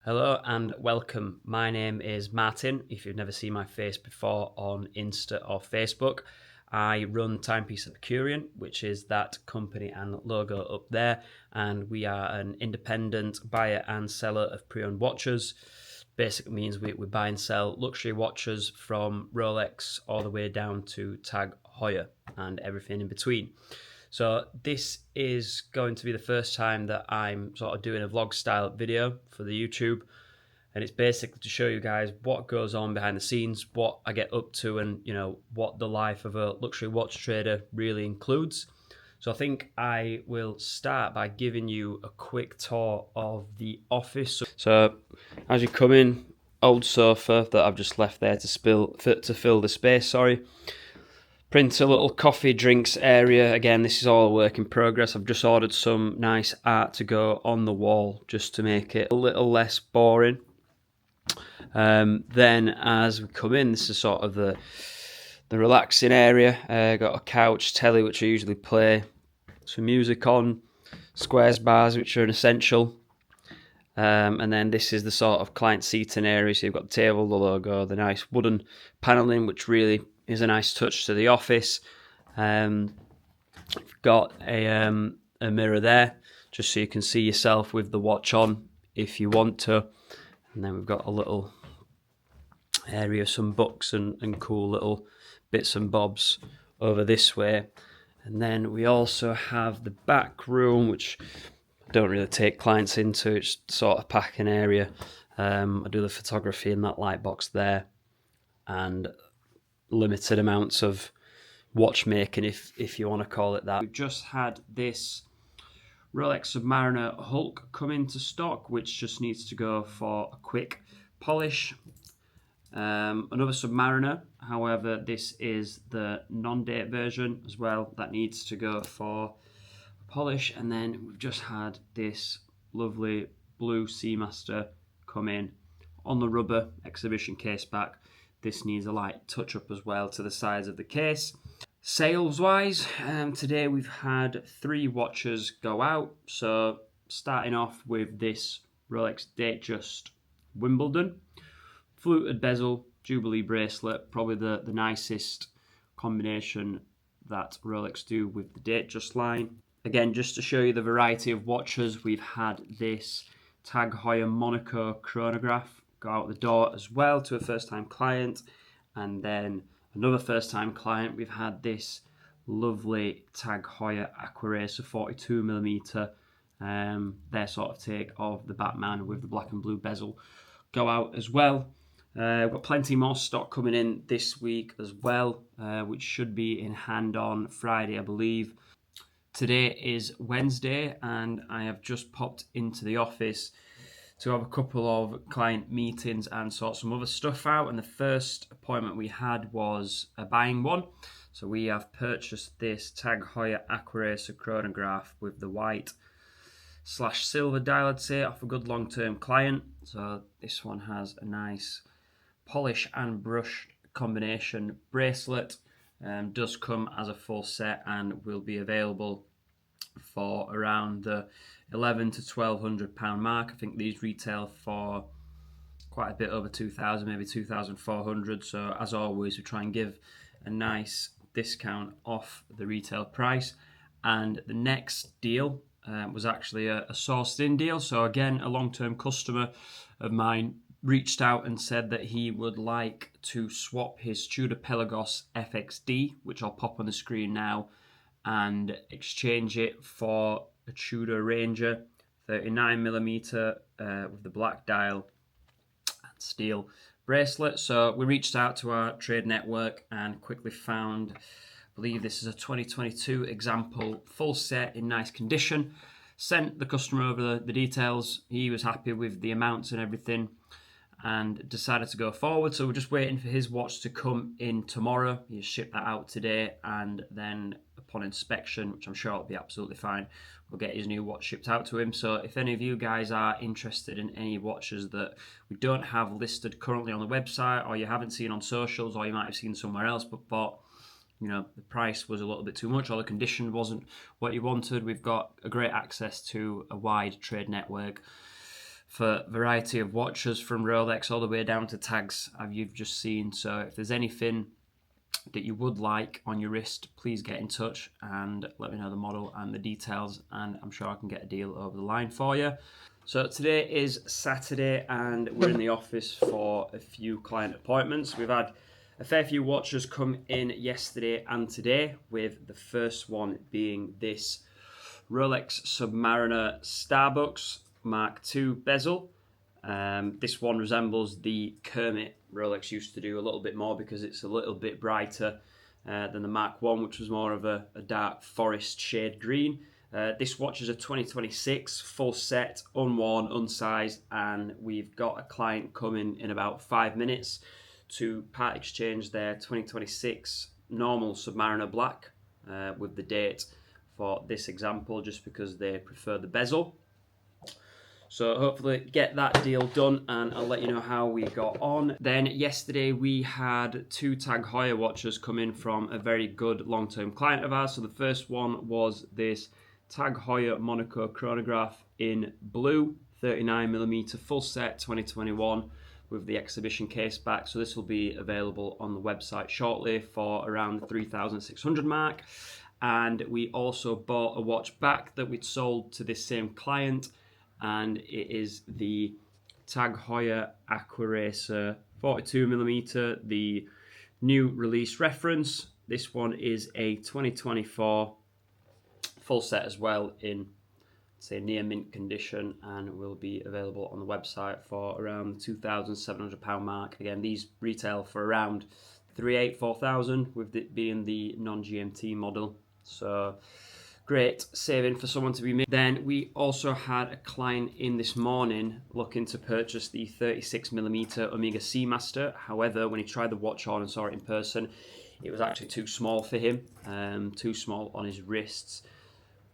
Hello and welcome. My name is Martin. If you've never seen my face before on Insta or Facebook, I run Timepieces Epicurean, which is that company and logo up there. And we are an independent buyer and seller of pre-owned watches. Basically means we buy and sell luxury watches from Rolex all the way down to Tag Heuer and everything in between. So this is going to be the first time that I'm sort of doing a vlog style video for the YouTube, and it's basically to show you guys what goes on behind the scenes, what I get up to, and what the life of a luxury watch trader really includes. So I think I will start by giving you a quick tour of the office. So as you come in, old sofa that I've just left there to fill the space. Sorry. Print a little coffee drinks area. Again, this is all a work in progress. I've just ordered some nice art to go on the wall just to make it a little less boring. Then as we come in, this is sort of the relaxing area. Got a couch, telly, which I usually play, some music on, squares bars, which are an essential. And then this is the sort of client seating area. So you've got the table, the logo, the nice wooden paneling, which really is a nice touch to the office. Got a mirror there, just so you can see yourself with the watch on if you want to. And then we've got a little area, some books and cool little bits and bobs over this way. And then we also have the back room, which I don't really take clients into. It's sort of packing area. I do the photography in that light box there, and limited amounts of watchmaking, if you want to call it that. We've just had this Rolex Submariner Hulk come into stock, which just needs to go for a quick polish. Another Submariner, however, this is the non-date version as well, that needs to go for a polish. And then we've just had this lovely blue Seamaster come in on the rubber exhibition case back. This needs a light touch up as well to the sides of the case. Sales wise, today we've had 3 watches go out. So starting off with this Rolex Datejust Wimbledon, fluted bezel, Jubilee bracelet, probably the nicest combination that Rolex do with the Datejust line. Again, just to show you the variety of watches, we've had this Tag Heuer Monaco chronograph go out the door as well to a first-time client. And then another first-time client, we've had this lovely Tag Heuer Aquaracer 42mm, their sort of take of the Batman with the black and blue bezel, go out as well. We've got plenty more stock coming in this week as well, which should be in hand on Friday, I believe. Today is Wednesday, and I have just popped into the office to have a couple of client meetings and sort some other stuff out. And the first appointment we had was a buying one. So we have purchased this Tag Heuer Aquaracer chronograph with the white/silver dial, I'd say, off a good long-term client. So this one has a nice polish and brush combination bracelet. Does come as a full set and will be available for around the £1,100 to £1,200 mark. I think these retail for quite a bit over 2,000, maybe 2,400. So as always, we try and give a nice discount off the retail price. And the next deal was actually a sourced-in deal. So again, a long-term customer of mine reached out and said that he would like to swap his Tudor Pelagos FXD, which I'll pop on the screen now, and exchange it for a Tudor Ranger 39mm with the black dial and steel bracelet. So we reached out to our trade network and quickly found, I believe this is a 2022 example full set in nice condition. Sent the customer over the details. He was happy with the amounts and everything and decided to go forward. So we're just waiting for his watch to come in tomorrow. He's shipped that out today, and then upon inspection, which I'm sure will be absolutely fine, we'll get his new watch shipped out to him. So if any of you guys are interested in any watches that we don't have listed currently on the website, or you haven't seen on socials, or you might have seen somewhere else but thought, the price was a little bit too much or the condition wasn't what you wanted, we've got a great access to a wide trade network for a variety of watches from Rolex all the way down to tags you've just seen. So if there's anything that you would like on your wrist, please get in touch and let me know the model and the details, and I'm sure I can get a deal over the line for you. So today is Saturday and we're in the office for a few client appointments. We've had a fair few watches come in yesterday and today, with the first one being this Rolex Submariner Starbucks Mark II bezel. This one resembles the Kermit Rolex used to do a little bit more because it's a little bit brighter than the Mark 1, which was more of a dark forest shade green. This watch is a 2026 full set, unworn, unsized, and we've got a client coming in about 5 minutes to part exchange their 2026 normal Submariner Black with the date for this example, just because they prefer the bezel. So hopefully get that deal done and I'll let you know how we got on. Then yesterday we had 2 Tag Heuer watches come in from a very good long-term client of ours. So the first one was this Tag Heuer Monaco chronograph in blue, 39mm full set 2021 with the exhibition case back. So this will be available on the website shortly for around the 3,600 mark. And we also bought a watch back that we'd sold to this same client, and it is the Tag Heuer Aquaracer 42mm, the new release reference. This one is a 2024 full set as well, in say near mint condition, and will be available on the website for around the £2,700 mark. Again, these retail for around 4,000, with it being the non-GMT model. So great saving for someone to be made. Then we also had a client in this morning looking to purchase the 36mm Omega Seamaster. However, when he tried the watch on and saw it in person, it was actually too small for him, too small on his wrists.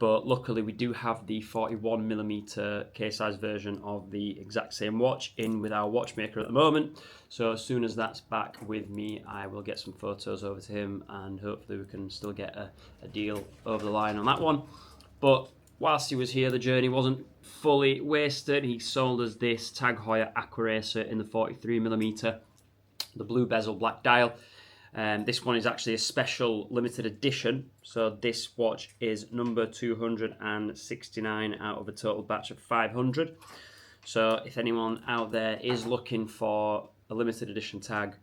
But luckily we do have the 41mm case-size version of the exact same watch in with our watchmaker at the moment. So as soon as that's back with me, I will get some photos over to him and hopefully we can still get a deal over the line on that one. But whilst he was here, the journey wasn't fully wasted. He sold us this Tag Heuer Aquaracer in the 43mm, the blue bezel black dial. This one is actually a special limited edition, so this watch is number 269 out of a total batch of 500. So if anyone out there is looking for a limited edition tag,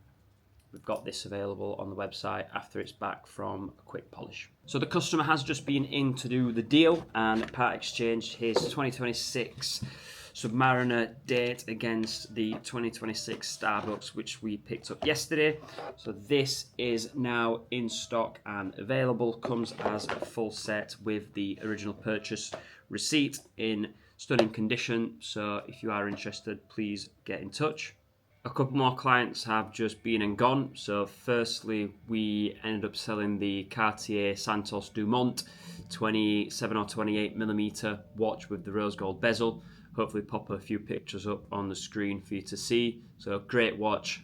we've got this available on the website after it's back from a quick polish. So the customer has just been in to do the deal and part exchanged his 2026 Submariner date against the 2026 Starbucks, which we picked up yesterday. So this is now in stock and available. Comes as a full set with the original purchase receipt in stunning condition. So if you are interested, please get in touch. A couple more clients have just been and gone. So firstly, we ended up selling the Cartier Santos Dumont 27 or 28mm watch with the rose gold bezel. Hopefully pop a few pictures up on the screen for you to see. So great watch,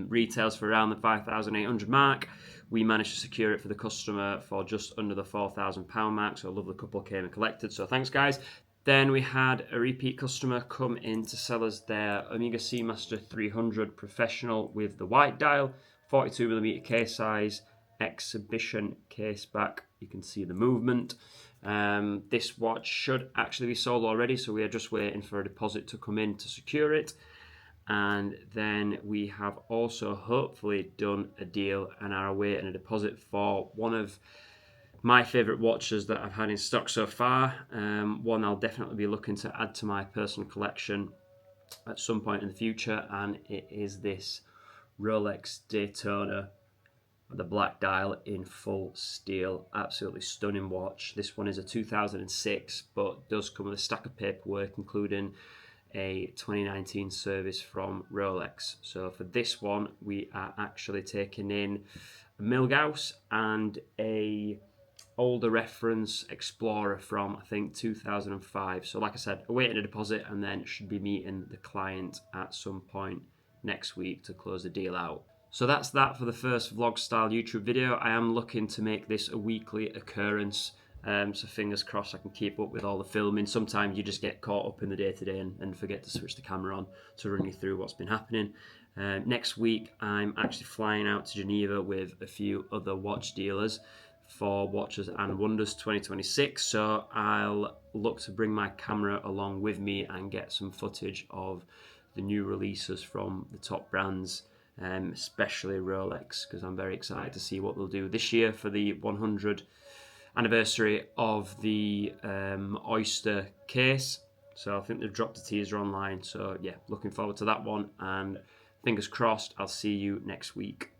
retails for around the 5,800 mark. We managed to secure it for the customer for just under the £4,000 mark. So a lovely couple came and collected. So thanks guys. Then we had a repeat customer come in to sell us their Omega Seamaster 300 Professional with the white dial, 42mm case size, exhibition case back. You can see the movement. This watch should actually be sold already, so we are just waiting for a deposit to come in to secure it. And then we have also hopefully done a deal and are awaiting a deposit for one of my favourite watches that I've had in stock so far. One I'll definitely be looking to add to my personal collection at some point in the future, and it is this Rolex Daytona, the black dial in full steel. Absolutely stunning watch. This one is a 2006, but does come with a stack of paperwork, including a 2019 service from Rolex. So for this one, we are actually taking in a Milgauss and a older reference Explorer from, I think, 2005. So like I said, awaiting a deposit and then should be meeting the client at some point next week to close the deal out. So that's that for the first vlog style YouTube video. I am looking to make this a weekly occurrence So fingers crossed I can keep up with all the filming. Sometimes you just get caught up in the day-to-day and forget to switch the camera on to run you through what's been happening. Next week, I'm actually flying out to Geneva with a few other watch dealers for Watches and Wonders 2026. So I'll look to bring my camera along with me and get some footage of the new releases from the top brands, especially Rolex, because I'm very excited to see what they'll do this year for the 100 anniversary of the Oyster case. So I think they've dropped a teaser online. So yeah, looking forward to that one, and fingers crossed I'll see you next week.